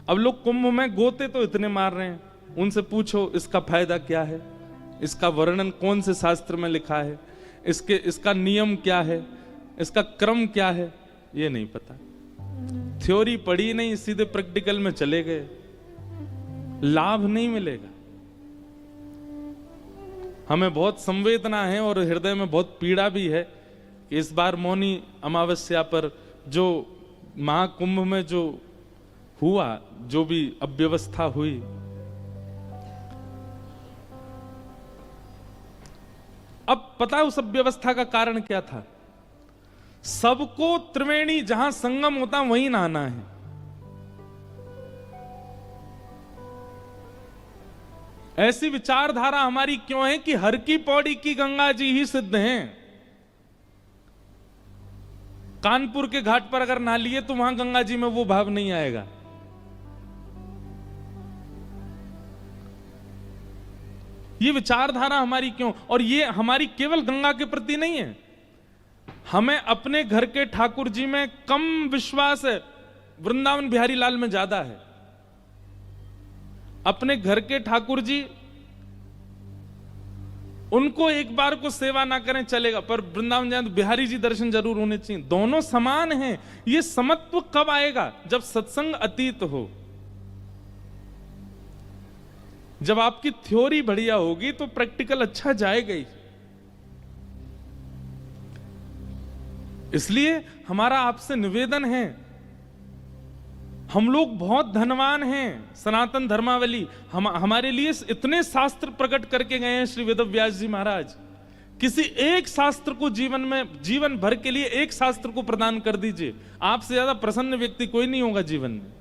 अब लोग कुंभ में गोते तो इतने मार रहे हैं, उनसे पूछो इसका फायदा क्या है, इसका वर्णन कौन से शास्त्र में लिखा है, इसका नियम क्या है, इसका क्रम क्या है, ये नहीं पता। थ्योरी पढ़ी नहीं, सीधे प्रैक्टिकल में चले गए, लाभ नहीं मिलेगा। हमें बहुत संवेदना है और हृदय में बहुत पीड़ा भी है कि इस बार मौनी अमावस्या पर जो महाकुंभ में जो हुआ, जो भी अव्यवस्था हुई, अब पता है उस अव्यवस्था का कारण क्या था? सबको त्रिवेणी जहां संगम होता वहीं नहाना है। ऐसी विचारधारा हमारी क्यों है कि हर की पौड़ी की गंगा जी ही सिद्ध हैं। कानपुर के घाट पर अगर नहा लिए तो वहां गंगा जी में वो भाव नहीं आएगा। ये विचारधारा हमारी क्यों? और ये हमारी केवल गंगा के प्रति नहीं है, हमें अपने घर के ठाकुर जी में कम विश्वास है, वृंदावन बिहारी लाल में ज्यादा है। अपने घर के ठाकुर जी, उनको एक बार को सेवा ना करें चलेगा, पर वृंदावन जाए तो बिहारी जी दर्शन जरूर होने चाहिए। दोनों समान हैं। ये समत्व कब आएगा? जब सत्संग अतीत हो, जब आपकी थ्योरी बढ़िया होगी तो प्रैक्टिकल अच्छा जाएगा ही। इसलिए हमारा आपसे निवेदन है, हम लोग बहुत धनवान हैं। सनातन धर्मावली हमारे लिए इतने शास्त्र प्रकट करके गए हैं श्री वेदव्यास जी महाराज। किसी एक शास्त्र को जीवन भर के लिए एक शास्त्र को प्रदान कर दीजिए, आपसे ज्यादा प्रसन्न व्यक्ति कोई नहीं होगा जीवन में।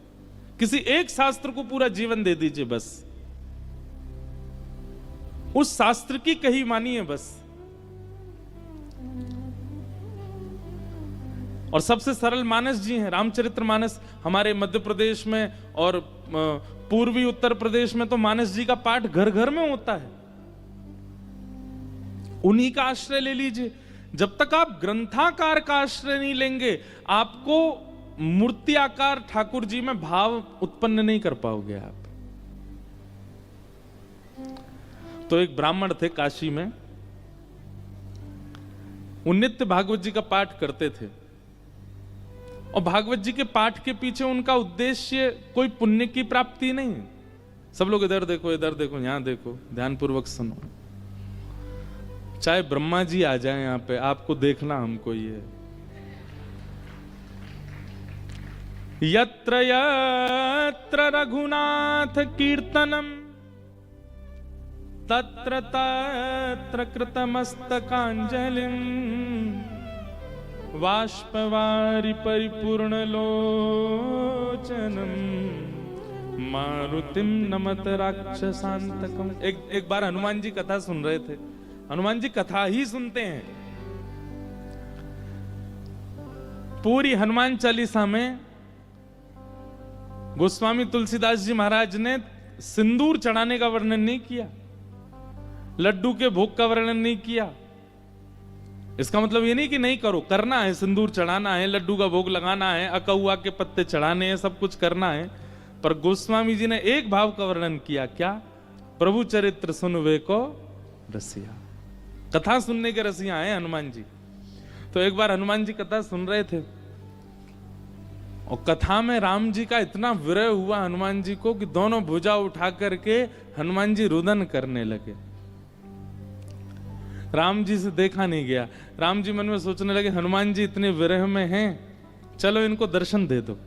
किसी एक शास्त्र को पूरा जीवन दे दीजिए, बस उस शास्त्र की कही मानिए बस। और सबसे सरल मानस जी हैं, रामचरित्र मानस। हमारे मध्य प्रदेश में और पूर्वी उत्तर प्रदेश में तो मानस जी का पाठ घर घर में होता है। उन्हीं का आश्रय ले लीजिए। जब तक आप ग्रंथाकार का आश्रय नहीं लेंगे, आपको मूर्ति आकार ठाकुर जी में भाव उत्पन्न नहीं कर पाओगे आप। तो एक ब्राह्मण थे काशी में, वो नित्य भागवत जी का पाठ करते थे। और भागवत जी के पाठ के पीछे उनका उद्देश्य कोई पुण्य की प्राप्ति नहीं। सब लोग इधर देखो, इधर देखो, यहां देखो, ध्यानपूर्वक सुनो। चाहे ब्रह्मा जी आ जाए यहां पे, आपको देखना हमको ये। यत्र यत्र रघुनाथ कीर्तनम तत्र तत्र कृतमस्तकांजलिं वाष्पवारि परिपूर्ण लोचनम मारुतिम नमत राक्षसांतकम। एक बार हनुमान जी कथा सुन रहे थे। हनुमान जी कथा ही सुनते हैं। पूरी हनुमान चालीसा में गोस्वामी तुलसीदास जी महाराज ने सिंदूर चढ़ाने का वर्णन नहीं किया, लड्डू के भोग का वर्णन नहीं किया। इसका मतलब ये नहीं कि नहीं करो, करना है, सिंदूर चढ़ाना है, लड्डू का भोग लगाना है, अकहुआ के पत्ते चढ़ाने हैं, सब कुछ करना है। पर गोस्वामी जी ने एक भाव का वर्णन किया, क्या? प्रभु चरित्र सुनवे को रसिया। कथा सुनने के रसिया हैं हनुमान जी। तो एक बार हनुमान जी कथा सुन रहे थे और कथा में राम जी का इतना विरह हुआ हनुमान जी को कि दोनों भुजा उठा करके हनुमान जी रुदन करने लगे। राम जी से देखा नहीं गया। राम जी मन में सोचने लगे, हनुमान जी इतने विरह में हैं, चलो इनको दर्शन दे दो।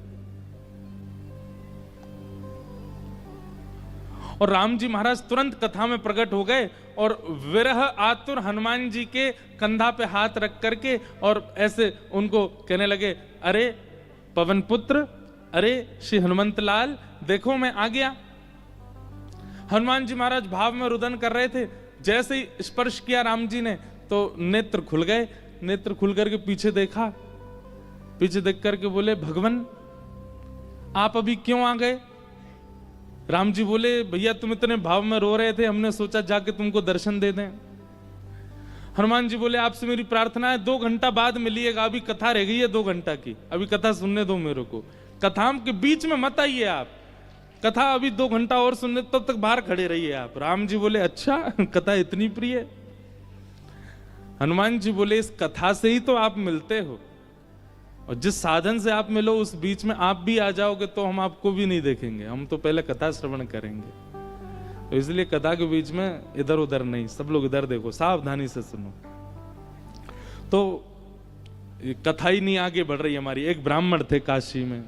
और राम जी महाराज तुरंत कथा में प्रकट हो गए और विरह आतुर हनुमान जी के कंधा पे हाथ रख करके और ऐसे उनको कहने लगे, अरे पवन पुत्र, अरे श्री हनुमंत लाल, देखो मैं आ गया। हनुमान जी महाराज भाव में रुदन कर रहे थे। जैसे ही स्पर्श किया राम जी ने तो नेत्र खुल गए। नेत्र खुल करके पीछे देखा, पीछे देख करके बोले, भगवान आप अभी क्यों आ गए? राम जी बोले, भैया तुम इतने भाव में रो रहे थे, हमने सोचा जाके तुमको दर्शन दे दें। हनुमान जी बोले, आपसे मेरी प्रार्थना है 2 घंटा बाद मिलिएगा, अभी कथा रह गई है 2 घंटा की, अभी कथा सुनने दो मेरे को, कथा के बीच में मत आइए आप। कथा अभी 2 घंटा और सुनने, तब तक बाहर खड़े रहिए आप। राम जी बोले अच्छा कथा इतनी प्रिय। हनुमान जी बोले इस कथा से ही तो आप मिलते हो, और जिस साधन से आप मिलो उस बीच में आप भी आ जाओगे तो हम आपको भी नहीं देखेंगे, हम तो पहले कथा श्रवण करेंगे। तो इसलिए कथा के बीच में इधर उधर नहीं, सब लोग इधर देखो, सावधानी से सुनो। तो कथा ही नहीं आगे बढ़ रही हमारी। एक ब्राह्मण थे काशी में,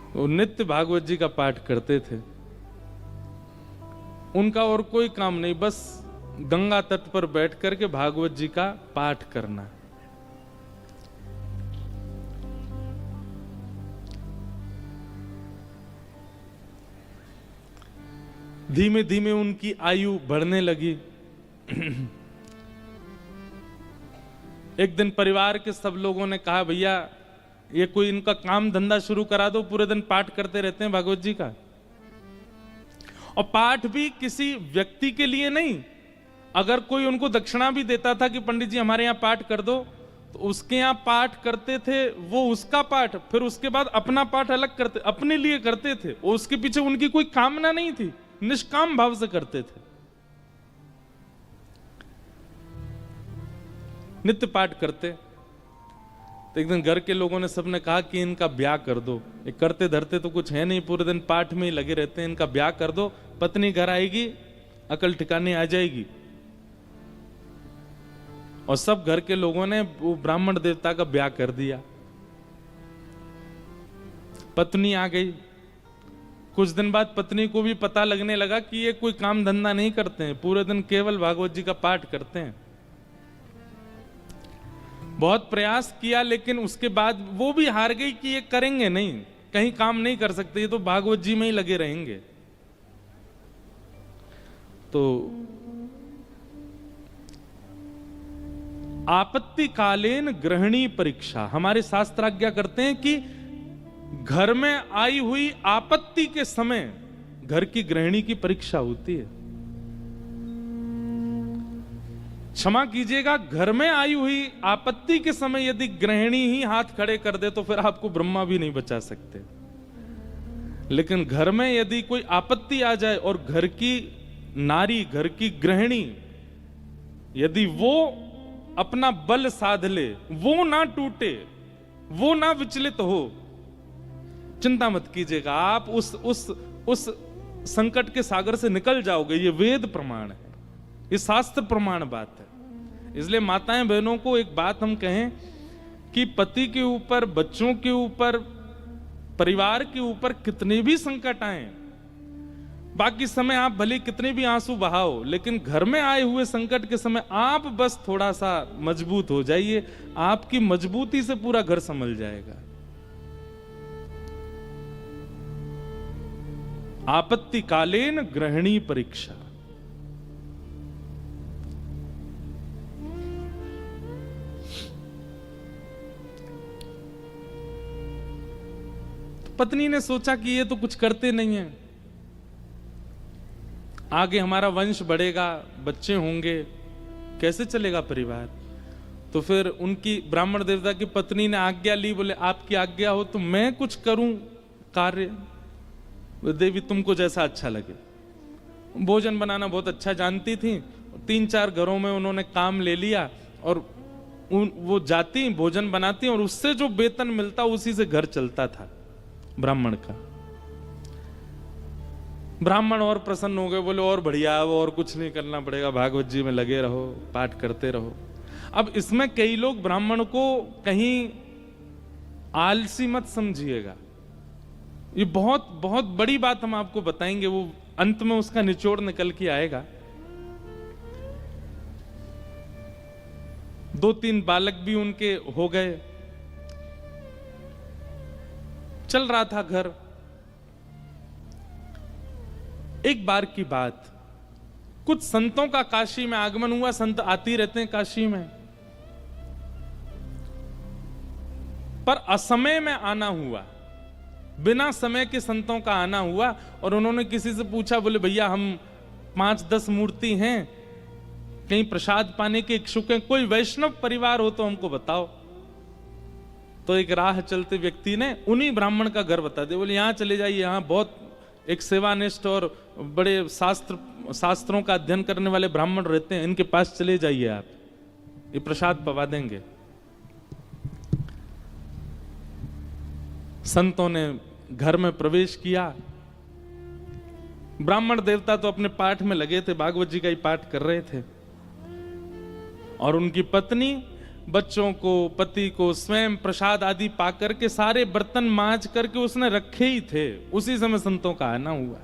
वो नित्य भागवत जी का पाठ करते थे। उनका और कोई काम नहीं, बस गंगा तट पर बैठ करके भागवत जी का पाठ करना। धीमे धीमे उनकी आयु बढ़ने लगी। एक दिन परिवार के सब लोगों ने कहा भैया ये कोई इनका काम धंधा शुरू करा दो, पूरे दिन पाठ करते रहते हैं भागवत जी का। और पाठ भी किसी व्यक्ति के लिए नहीं, अगर कोई उनको दक्षिणा भी देता था कि पंडित जी हमारे यहाँ पाठ कर दो, तो उसके यहाँ पाठ करते थे, वो उसका पाठ, फिर उसके बाद अपना पाठ अलग करते, अपने लिए करते थे। उसके पीछे उनकी कोई कामना नहीं थी, निष्काम भाव से करते थे। नित्य पाठ करते। तो एक दिन घर के लोगों ने सबने कहा कि इनका ब्याह कर दो, ये करते धरते तो कुछ है नहीं, पूरे दिन पाठ में ही लगे रहते हैं, इनका ब्याह कर दो, पत्नी घर आएगी, अकल ठिकाने आ जाएगी। और सब घर के लोगों ने वो ब्राह्मण देवता का ब्याह कर दिया। पत्नी आ गई। कुछ दिन बाद पत्नी को भी पता लगने लगा कि ये कोई काम धंधा नहीं करते हैं, पूरे दिन केवल भागवत जी का पाठ करते हैं। बहुत प्रयास किया, लेकिन उसके बाद वो भी हार गई कि ये करेंगे नहीं, कहीं काम नहीं कर सकते, ये तो भागवत जी में ही लगे रहेंगे। तो आपत्तिकालीन गृहिणी परीक्षा, हमारे शास्त्र आज्ञा करते हैं कि घर में आई हुई आपत्ति के समय घर की गृहिणी की परीक्षा होती है। क्षमा कीजिएगा, घर में आई हुई आपत्ति के समय यदि गृहिणी ही हाथ खड़े कर दे तो फिर आपको ब्रह्मा भी नहीं बचा सकते। लेकिन घर में यदि कोई आपत्ति आ जाए और घर की नारी, घर की गृहिणी, यदि वो अपना बल साध ले, वो ना टूटे, वो ना विचलित हो, चिंता मत कीजिएगा, आप उस संकट के सागर से निकल जाओगे। ये वेद प्रमाण है, ये शास्त्र प्रमाण बात है। इसलिए माताएं बहनों को एक बात हम कहें कि पति के ऊपर, बच्चों के ऊपर, परिवार के ऊपर कितने भी संकट आए, बाकी समय आप भले कितने भी आंसू बहाओ, लेकिन घर में आए हुए संकट के समय आप बस थोड़ा सा मजबूत हो जाइए, आपकी मजबूती से पूरा घर संभल जाएगा। आपत्तिकालीन गृहिणी परीक्षा। पत्नी ने सोचा कि ये तो कुछ करते नहीं है, आगे हमारा वंश बढ़ेगा, बच्चे होंगे, कैसे चलेगा परिवार। तो फिर उनकी ब्राह्मण देवता की पत्नी ने आज्ञा ली, बोले आपकी आज्ञा हो तो मैं कुछ करूं कार्य, देवी तुमको जैसा अच्छा लगे। भोजन बनाना बहुत अच्छा जानती थी, 3-4 घरों में उन्होंने काम ले लिया और वो जाती भोजन बनाती और उससे जो वेतन मिलता उसी से घर चलता था ब्राह्मण का। ब्राह्मण और प्रसन्न हो गए, बोले और बढ़िया, वो और कुछ नहीं करना पड़ेगा, भागवत जी में लगे रहो, पाठ करते रहो। अब इसमें कई लोग ब्राह्मण को कहीं आलसी मत समझिएगा, ये बहुत बहुत बड़ी बात हम आपको बताएंगे, वो अंत में उसका निचोड़ निकल के आएगा। 2-3 बालक भी उनके हो गए, चल रहा था घर। एक बार की बात, कुछ संतों का काशी में आगमन हुआ, संत आते रहते हैं काशी में, पर असमय में आना हुआ, बिना समय के संतों का आना हुआ। और उन्होंने किसी से पूछा, बोले भैया हम 5-10 मूर्ति हैं, कहीं प्रसाद पाने के इच्छुक हैं, कोई वैष्णव परिवार हो तो हमको बताओ। तो एक राह चलते व्यक्ति ने उन्हीं ब्राह्मण का घर बता दिया, बोले यहाँ चले जाइए, यहाँ बहुत एक सेवानिष्ठ और बड़े शास्त्रों का अध्ययन करने वाले ब्राह्मण रहते हैं, इनके पास चले जाइए, आप ये प्रसाद पवा देंगे। संतों ने घर में प्रवेश किया। ब्राह्मण देवता तो अपने पाठ में लगे थे, भागवत जी का ही पाठ कर रहे थे, और उनकी पत्नी बच्चों को, पति को स्वयं प्रसाद आदि पा करके सारे बर्तन मांज करके उसने रखे ही थे। उसी समय संतों का आना हुआ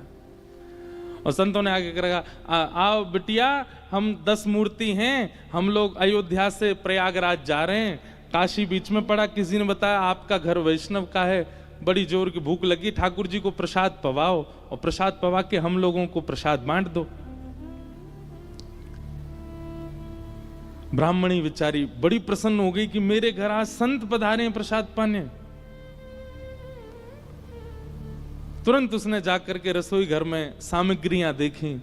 और संतों ने आगे कहा, आओ बिटिया, हम 10 मूर्ति हैं, हम लोग अयोध्या से प्रयागराज जा रहे हैं, काशी बीच में पड़ा, किसी ने बताया आपका घर वैष्णव का है, बड़ी जोर की भूख लगी, ठाकुर जी को प्रसाद पवाओ और प्रसाद पवा के हम लोगों को प्रसाद बांट दो। ब्राह्मणी बेचारी बड़ी प्रसन्न हो गई कि मेरे घर आज संत पधारे हैं प्रसाद पाने। तुरंत उसने जाकर के रसोई घर में सामग्रियां देखी।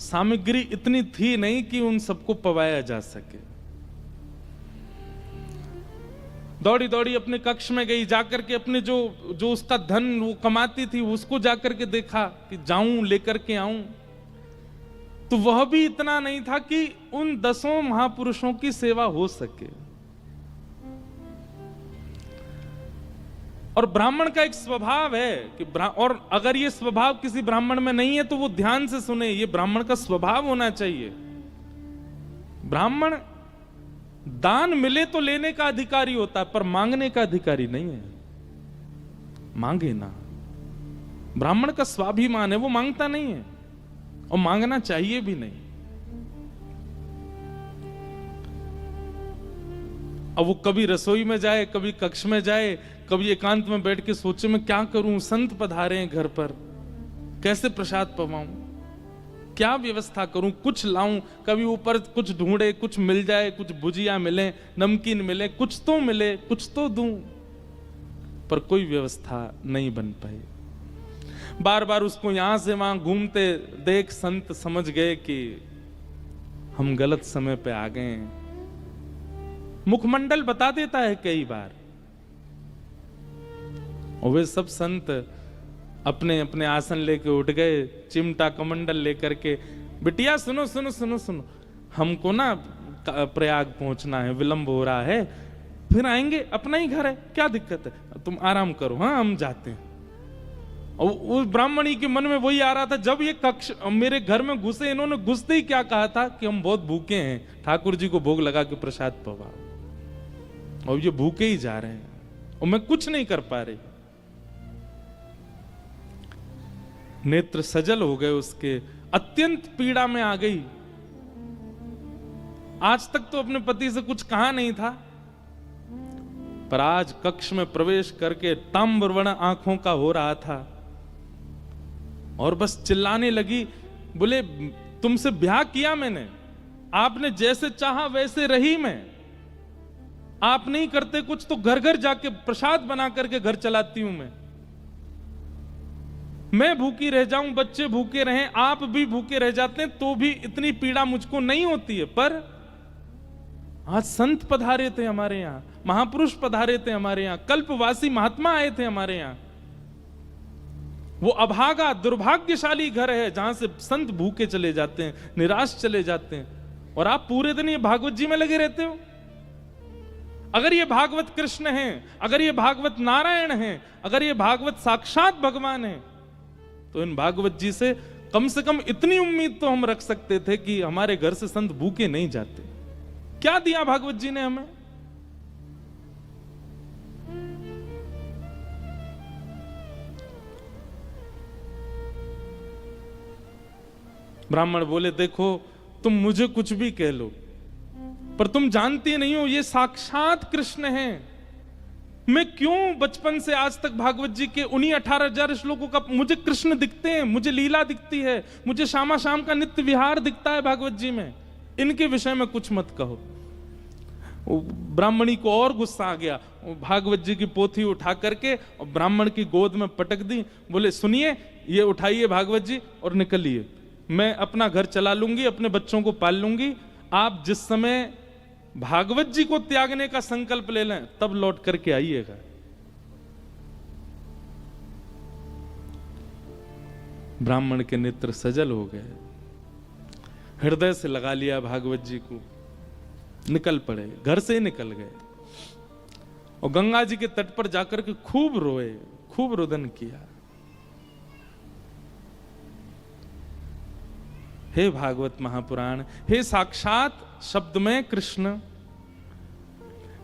सामग्री इतनी थी नहीं कि उन सबको पवाया जा सके। दौड़ी दौड़ी अपने कक्ष में गई, जाकर के अपने जो उसका धन वो कमाती थी उसको जाकर के देखा कि जाऊं लेकर के आऊं, तो वह भी इतना नहीं था कि उन 10 महापुरुषों की सेवा हो सके। और ब्राह्मण का एक स्वभाव है कि और अगर ये स्वभाव किसी ब्राह्मण में नहीं है तो वो ध्यान से सुने, ये ब्राह्मण का स्वभाव होना चाहिए। ब्राह्मण दान मिले तो लेने का अधिकारी होता है, पर मांगने का अधिकारी नहीं है। मांगे ना, ब्राह्मण का स्वाभिमान है, वो मांगता नहीं है और मांगना चाहिए भी नहीं। अब वो कभी रसोई में जाए, कभी कक्ष में जाए, कभी एकांत में बैठ के सोचे मैं क्या करूं, संत पधारे हैं घर पर, कैसे प्रसाद पवाऊं, क्या व्यवस्था करूं, कुछ लाऊं, कभी ऊपर कुछ ढूंढे, कुछ मिल जाए, कुछ भुजिया मिले, नमकीन मिले, कुछ तो मिले, कुछ तो दूं, पर कोई व्यवस्था नहीं बन पाई। बार बार उसको यहां से वहां घूमते देख संत समझ गए कि हम गलत समय पे आ गए हैं। मुखमंडल बता देता है कई बार, और वे सब संत अपने अपने आसन लेके उठ गए, चिमटा कमंडल लेकर के, बिटिया सुनो सुनो सुनो सुनो, हमको ना प्रयाग पहुंचना है, विलंब हो रहा है, फिर आएंगे, अपना ही घर है, क्या दिक्कत है, तुम आराम करो, हाँ हम जाते हैं। और उस ब्राह्मणी के मन में वही आ रहा था, जब ये कक्ष मेरे घर में घुसे, इन्होंने घुसते ही क्या कहा था कि हम बहुत भूखे हैं, ठाकुर जी को भोग लगा के प्रसाद पवा, और ये भूखे ही जा रहे हैं और मैं कुछ नहीं कर पा रही। नेत्र सजल हो गए उसके, अत्यंत पीड़ा में आ गई। आज तक तो अपने पति से कुछ कहा नहीं था, पर आज कक्ष में प्रवेश करके ताम्रवर्ण आंखों का हो रहा था और बस चिल्लाने लगी, बोले तुमसे ब्याह किया मैंने, आपने जैसे चाहा वैसे रही मैं, आप नहीं करते कुछ तो घर घर जाके प्रसाद बना करके घर चलाती हूं मैं भूखी रह जाऊं, बच्चे भूखे रहें, आप भी भूखे रह जाते हैं तो भी इतनी पीड़ा मुझको नहीं होती है। पर आज संत पधारे थे हमारे यहां, महापुरुष पधारे थे हमारे यहां, कल्पवासी महात्मा आए थे हमारे यहां। वो अभागा दुर्भाग्यशाली घर है जहां से संत भूखे चले जाते हैं, निराश चले जाते हैं, और आप पूरे दिन ये भागवत जी में लगे रहते हो। अगर ये भागवत कृष्ण हैं, अगर ये भागवत नारायण हैं, अगर ये भागवत साक्षात भगवान हैं, तो इन भागवत जी से कम इतनी उम्मीद तो हम रख सकते थे कि हमारे घर से संत भूखे नहीं जाते। क्या दिया भागवत जी ने हमें? ब्राह्मण बोले, देखो तुम मुझे कुछ भी कह लो, पर तुम जानती नहीं हो ये साक्षात कृष्ण हैं। मैं क्यों बचपन से आज तक भागवत जी के उन्हीं 18,000 श्लोकों का मुझे कृष्ण दिखते हैं, मुझे लीला दिखती है, मुझे शामा शाम का नित्य विहार दिखता है भागवत जी में, इनके विषय में कुछ मत कहो। ब्राह्मणी को और गुस्सा आ गया, भागवत जी की पोथी उठा करके और ब्राह्मण की गोद में पटक दी। बोले सुनिए, ये उठाइए भागवत जी और निकलिए, मैं अपना घर चला लूंगी, अपने बच्चों को पाल लूंगी, आप जिस समय भागवत जी को त्यागने का संकल्प ले लें, तब लौट करके आइएगा। ब्राह्मण के नेत्र सजल हो गए, हृदय से लगा लिया भागवत जी को, निकल पड़े, घर से निकल गए और गंगा जी के तट पर जाकर के खूब रोए, खूब रुदन किया। हे भागवत महापुराण, हे साक्षात शब्द में कृष्ण,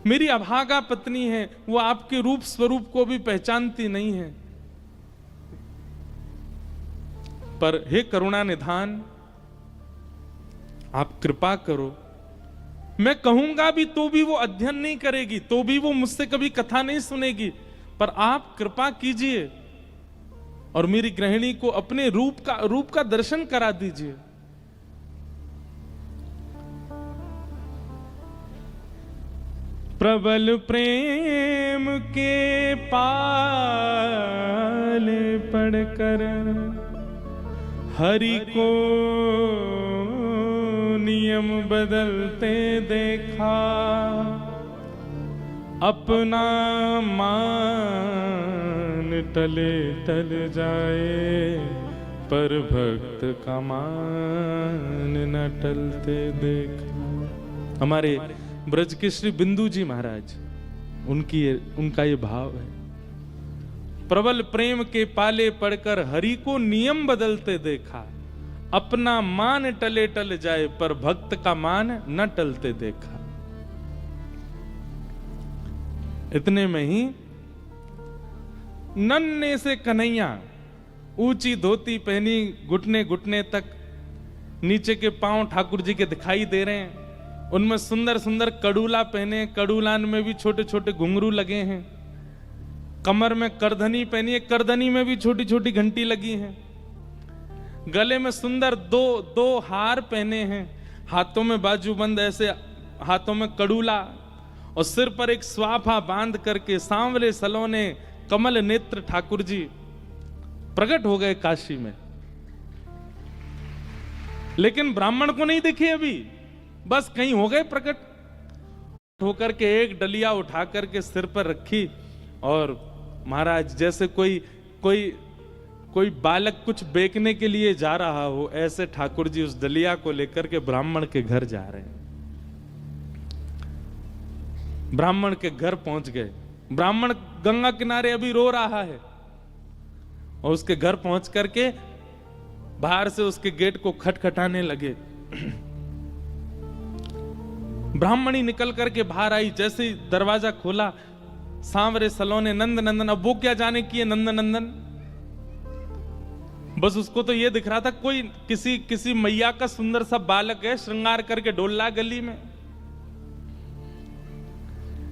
मेरी अभागा पत्नी है, वो आपके रूप स्वरूप को भी पहचानती नहीं है, पर हे करुणा निधान, आप कृपा करो। मैं कहूंगा भी तो भी वो अध्ययन नहीं करेगी, तो भी वो मुझसे कभी कथा नहीं सुनेगी, पर आप कृपा कीजिए और मेरी गृहिणी को अपने रूप का दर्शन करा दीजिए। प्रबल प्रेम के पाल पढ़कर हरि को नियम बदलते देखा, अपना मान टले टल जाए, पर भक्त का मान न टलते देखा। हमारे ब्रज के श्री बिंदु जी महाराज, उनका ये भाव है, प्रबल प्रेम के पाले पढ़कर हरि को नियम बदलते देखा, अपना मान टले टल जाए, पर भक्त का मान न टलते देखा। इतने में ही नन्हे से कन्हैया, ऊंची धोती पहनी, घुटने घुटने तक, नीचे के पांव ठाकुर जी के दिखाई दे रहे हैं, उनमें सुंदर सुंदर कड़ूला पहने, कड़ूलान में भी छोटे छोटे घुंघरू लगे हैं, कमर में करधनी पहनी है, करधनी में भी छोटी छोटी घंटी लगी है, गले में सुंदर दो हार पहने हैं, हाथों में बाजूबंद ऐसे, हाथों में कड़ूला, और सिर पर एक स्वाफा बांध करके सांवरे सलोने कमल नेत्र ठाकुर जी प्रकट हो गए काशी में। लेकिन ब्राह्मण को नहीं दिखे अभी, बस कहीं हो गए प्रकट होकर के एक डलिया उठा करके सिर पर रखी, और महाराज जैसे कोई बालक कुछ बेचने के लिए जा रहा हो, ऐसे ठाकुर जी उस डलिया को लेकर के ब्राह्मण के घर जा रहे हैं। ब्राह्मण के घर पहुंच गए, ब्राह्मण गंगा किनारे अभी रो रहा है, और उसके घर पहुंच करके बाहर से उसके गेट को खटखटाने लगे। ब्राह्मणी निकल करके बाहर आई, जैसे ही दरवाजा खोला, सांवरे सलोने नंद नंदन, अब वो क्या जाने की है नंद नंदन, बस उसको तो ये दिख रहा था कोई किसी मैया का सुंदर सा बालक है, श्रृंगार करके डोला गली में।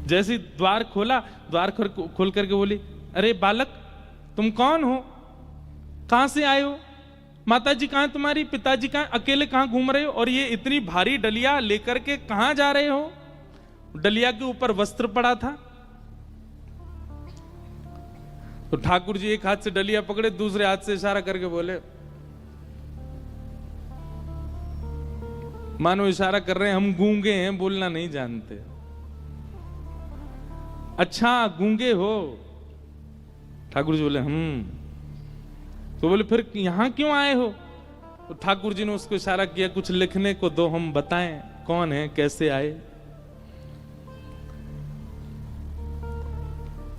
जैसे द्वार खोला, द्वार खोल करके बोली, अरे बालक तुम कौन हो, कहां से आए हो, माता जी कहां तुम्हारी, पिताजी कहां, अकेले कहां घूम रहे हो, और ये इतनी भारी डलिया लेकर के कहां जा रहे हो। डलिया के ऊपर वस्त्र पड़ा था, तो ठाकुर जी एक हाथ से डलिया पकड़े, दूसरे हाथ से इशारा करके बोले, मानो इशारा कर रहे हैं हम गूंगे हैं, बोलना नहीं जानते। अच्छा गूंगे हो, ठाकुर जी बोले तो बोले फिर यहां क्यों आए हो। तो ठाकुर जी ने उसको इशारा किया, कुछ लिखने को दो, हम बताएं कौन है, कैसे आए।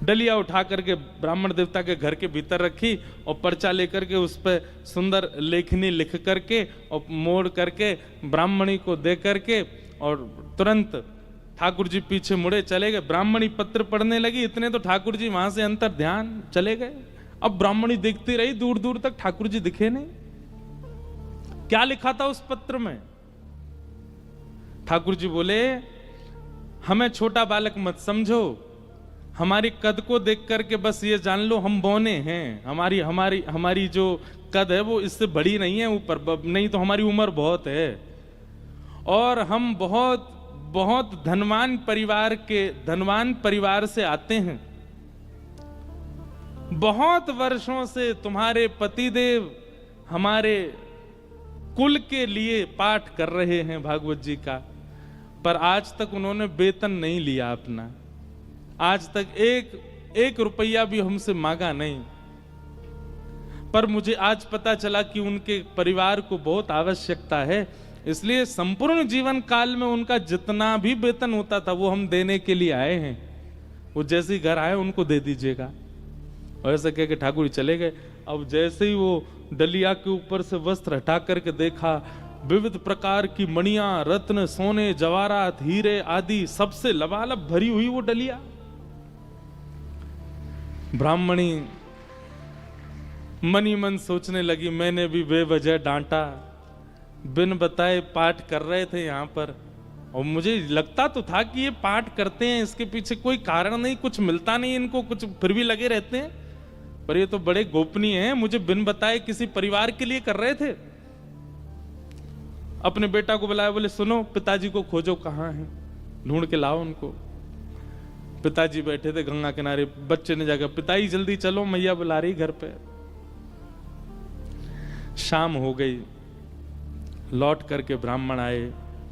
डलिया उठा करके ब्राह्मण देवता के घर के भीतर रखी, और पर्चा लेकर के उस पर सुंदर लेखनी लिख करके और मोड़ करके ब्राह्मणी को दे करके, और तुरंत ठाकुर जी पीछे मुड़े चले गए। ब्राह्मणी पत्र पढ़ने लगी, इतने तो ठाकुर जी वहां से अंतर ध्यान चले गए। अब ब्राह्मणी देखती रही, दूर दूर तक ठाकुर जी दिखे नहीं। क्या लिखा था उस पत्र में? ठाकुर जी बोले, हमें छोटा बालक मत समझो, हमारी कद को देख करके बस ये जान लो हम बौने हैं। हमारी जो कद है वो इससे बड़ी नहीं है ऊपर, नहीं तो हमारी उम्र बहुत है, और हम बहुत बहुत धनवान परिवार से आते हैं। बहुत वर्षों से तुम्हारे पतिदेव हमारे कुल के लिए पाठ कर रहे हैं भागवत जी का, पर आज तक उन्होंने वेतन नहीं लिया अपना, आज तक एक रुपया भी हमसे मांगा नहीं। पर मुझे आज पता चला कि उनके परिवार को बहुत आवश्यकता है, इसलिए संपूर्ण जीवन काल में उनका जितना भी वेतन होता था वो हम देने के लिए आए हैं। वो जैसे ही घर आए उनको दे दीजिएगा। और ऐसा कह के ठाकुर जी चले गए। अब जैसे ही वो डलिया के ऊपर से वस्त्र हटा करके देखा, विविध प्रकार की मणियां, रत्न, सोने, जवाहरात, हीरे आदि सबसे लबालब भरी हुई वो डलिया। ब्राह्मणी मनी मन सोचने लगी, मैंने भी बेवजह डांटा, बिन बताए पाठ कर रहे थे यहाँ पर, और मुझे लगता तो था कि ये पाठ करते हैं, इसके पीछे कोई कारण नहीं, कुछ मिलता नहीं इनको, कुछ फिर भी लगे रहते हैं, पर ये तो बड़े गोपनीय हैं, मुझे बिन बताए किसी परिवार के लिए कर रहे थे। अपने बेटा को बुलाया, बोले सुनो पिताजी को खोजो, कहाँ हैं, ढूंढ के लाओ उनको। पिताजी बैठे थे गंगा किनारे, बच्चे ने जाकर पिताजी जल्दी चलो मैया बुला रही घर पे। शाम हो गई, लौट करके ब्राह्मण आए,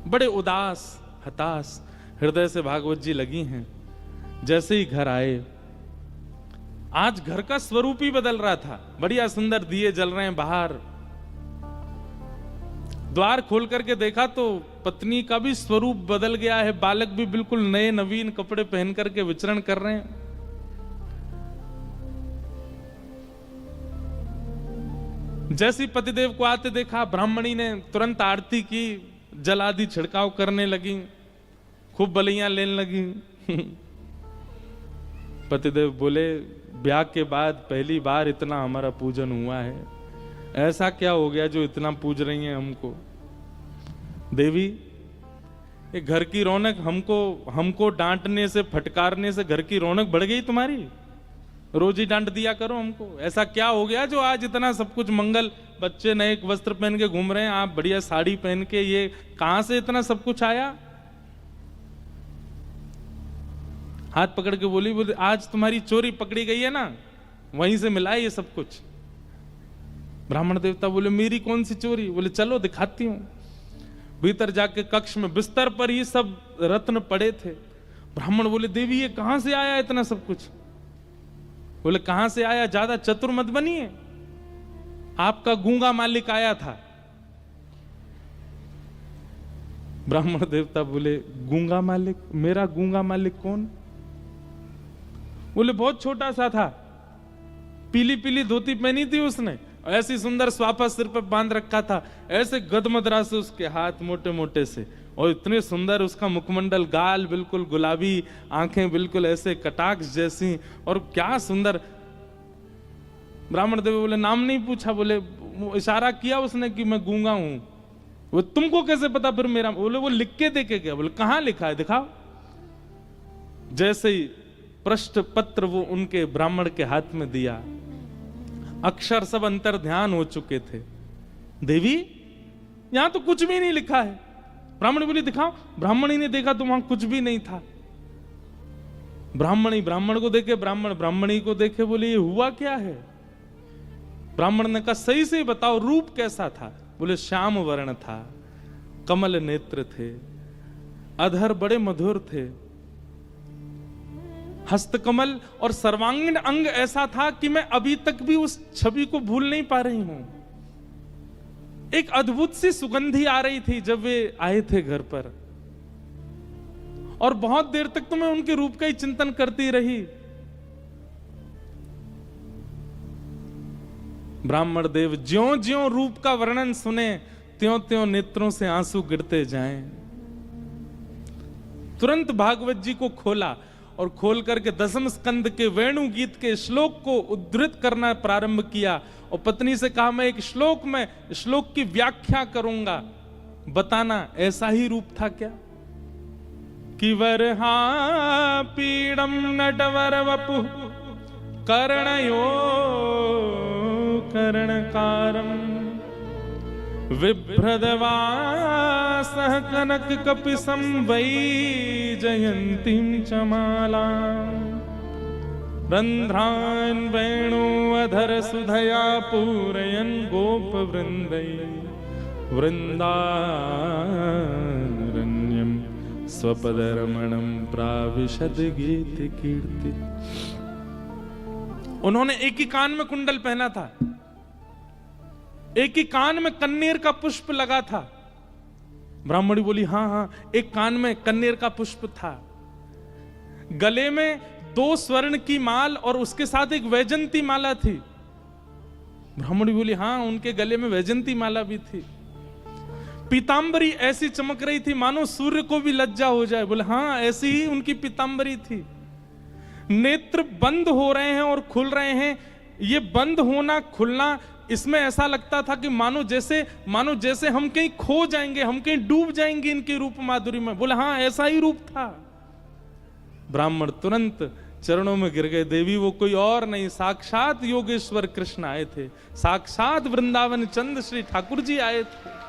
बड़े उदास हताश हृदय से भागवत जी लगी हैं। जैसे ही घर आए, आज घर का स्वरूप ही बदल रहा था, बढ़िया सुंदर दिए जल रहे हैं बाहर। द्वार खोल करके देखा तो पत्नी का भी स्वरूप बदल गया है, बालक भी बिल्कुल नए नवीन कपड़े पहन करके विचरण कर रहे हैं। जैसी पतिदेव को आते देखा, ब्राह्मणी ने तुरंत आरती की, जल आदि छिड़काव करने लगी, खूब बलियां लेने लगी। पतिदेव बोले, ब्याह के बाद पहली बार इतना हमारा पूजन हुआ है, ऐसा क्या हो गया जो इतना पूज रही हैं हमको? देवी, ये घर की रौनक हमको डांटने से, फटकारने से घर की रौनक बढ़ गई तुम्हारी? रोज ही डांट दिया करो हमको। ऐसा क्या हो गया जो आज इतना सब कुछ मंगल, बच्चे नए वस्त्र पहन के घूम रहे हैं, आप बढ़िया साड़ी पहन के, ये कहां से इतना सब कुछ आया? हाथ पकड़ के बोली, बोले आज तुम्हारी चोरी पकड़ी गई है ना, वहीं से मिला है ये सब कुछ। ब्राह्मण देवता बोले, मेरी कौन सी चोरी? बोले चलो दिखाती हूं। भीतर जाके कक्ष में बिस्तर पर ही सब रत्न पड़े थे। ब्राह्मण बोले, देवी ये कहां से आया इतना सब कुछ? बोले कहां से आया, ज्यादा चतुर मत बनिए, आपका गूंगा मालिक आया था। ब्राह्मण देवता बोले, गूंगा मालिक? मेरा गूंगा मालिक कौन? बोले बहुत छोटा सा था, पीली पीली धोती पहनी थी उसने, ऐसी सुंदर स्वाफा सिर पर बांध रखा था, ऐसे गदमदरा से उसके हाथ मोटे मोटे से, और इतने सुंदर उसका मुखमंडल, गाल बिल्कुल गुलाबी, आंखें बिल्कुल ऐसे कटाक्ष जैसी, और क्या सुंदर। ब्राह्मण देव बोले, नाम नहीं पूछा? बोले इशारा किया उसने कि मैं गूंगा हूं। वो तुमको कैसे पता फिर मेरा? बोले वो लिख के दे के गया। बोले कहां लिखा है, दिखाओ। जैसे ही पृष्ठ पत्र वो उनके ब्राह्मण के हाथ में दिया, अक्षर सब अंतर ध्यान हो चुके थे। देवी यहां तो कुछ भी नहीं लिखा है। ब्राह्मण बोली दिखाओ। ब्राह्मणी ने देखा तो वहां कुछ भी नहीं था। ब्राह्मणी ब्राह्मण को देखे, ब्राह्मण ब्राह्मणी को देखे, बोले ये हुआ क्या है? ब्राह्मण ने कहा सही से बताओ रूप कैसा था? बोले श्याम वर्ण था, कमल नेत्र थे, अधर बड़े मधुर थे, हस्तकमल और सर्वांगीण अंग ऐसा था कि मैं अभी तक भी उस छवि को भूल नहीं पा रही हूं। एक अद्भुत सी सुगंधी आ रही थी जब वे आए थे घर पर, और बहुत देर तक तो मैं उनके रूप का ही चिंतन करती रही। ब्राह्मण देव ज्यों ज्यों रूप का वर्णन सुने, त्यों त्यों नेत्रों से आंसू गिरते जाएं। तुरंत भागवत जी को खोला और खोल करके दसम स्कंद के वेणु गीत के श्लोक को उद्धृत करना प्रारंभ किया, और पत्नी से कहा मैं एक श्लोक की व्याख्या करूंगा, बताना ऐसा ही रूप था क्या? कि वरहा पीड़म नटवर वपु कर्णयो कर्णकारम विभ्रदवासः कनक कपिसं वै जयन्तीं च माला रन्ध्रान् वेणुअधर सुधया पूरयन् गोपवृन्दै वृन्दारण्यं स्वपद रमणम प्राविशद गीत कीर्ति। उन्होंने एक ही कान में कुंडल पहना था, एक ही कान में कन्नेर का पुष्प लगा था। ब्राह्मणी बोली हाँ हाँ, एक कान में कन्नेर का पुष्प था, गले में 2 स्वर्ण की माल और उसके साथ एक वैजंती माला थी। ब्राह्मणी बोली हाँ, उनके गले में वैजंती माला भी थी। पीतांबरी ऐसी चमक रही थी मानो सूर्य को भी लज्जा हो जाए। बोले हाँ, ऐसी ही उनकी पीतांबरी थी। नेत्र बंद हो रहे हैं और खुल रहे हैं। ये बंद होना खुलना, इसमें ऐसा लगता था कि मानो जैसे हम कहीं खो जाएंगे, हम कहीं डूब जाएंगे इनके रूप माधुरी में। बोले हाँ, ऐसा ही रूप था। ब्राह्मण तुरंत चरणों में गिर गए। देवी वो कोई और नहीं, साक्षात योगेश्वर कृष्ण आए थे, साक्षात वृंदावन चंद श्री ठाकुर जी आए थे।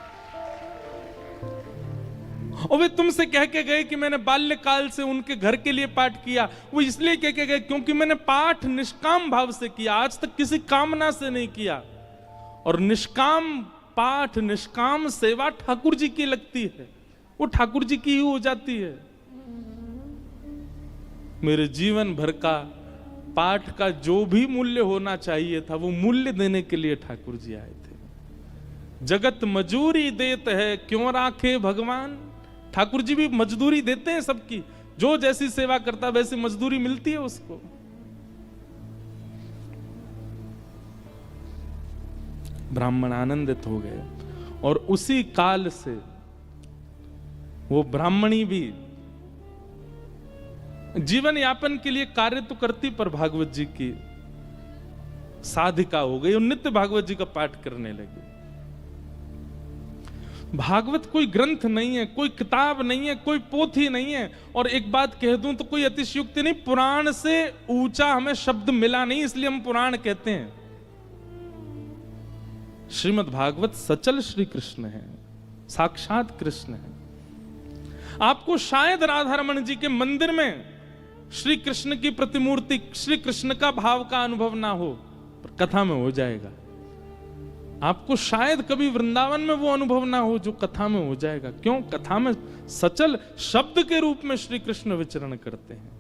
और वे तुमसे कह के गए कि मैंने बाल्यकाल से उनके घर के लिए पाठ किया। वो इसलिए कह के गए क्योंकि मैंने पाठ निष्काम भाव से किया, आज तक किसी कामना से नहीं किया। और निष्काम पाठ, निष्काम सेवा ठाकुर जी की लगती है, वो ठाकुर जी की ही हो जाती है। मेरे जीवन भर का पाठ का जो भी मूल्य होना चाहिए था, वो मूल्य देने के लिए ठाकुर जी आए थे। जगत मजूरी देत है, क्यों राखे भगवान। ठाकुर जी भी मजदूरी देते हैं सबकी, जो जैसी सेवा करता वैसी मजदूरी मिलती है उसको। ब्राह्मण आनंदित हो गए और उसी काल से वो ब्राह्मणी भी जीवन यापन के लिए कार्य तो करती, पर भागवत जी की साधिका हो गई और नित्य भागवत जी का पाठ करने लगी। भागवत कोई ग्रंथ नहीं है, कोई किताब नहीं है, कोई पोथी नहीं है। और एक बात कह दूं तो कोई अतिशयोक्ति नहीं, पुराण से ऊंचा हमें शब्द मिला नहीं, इसलिए हम पुराण कहते हैं। श्रीमद् भागवत सचल श्री कृष्ण है, साक्षात कृष्ण है। आपको शायद राधा रमण जी के मंदिर में श्री कृष्ण की प्रतिमूर्ति, श्री कृष्ण का भाव का अनुभव ना हो, पर कथा में हो जाएगा। आपको शायद कभी वृंदावन में वो अनुभव ना हो जो कथा में हो जाएगा। क्यों? कथा में सचल शब्द के रूप में श्री कृष्ण विचरण करते हैं।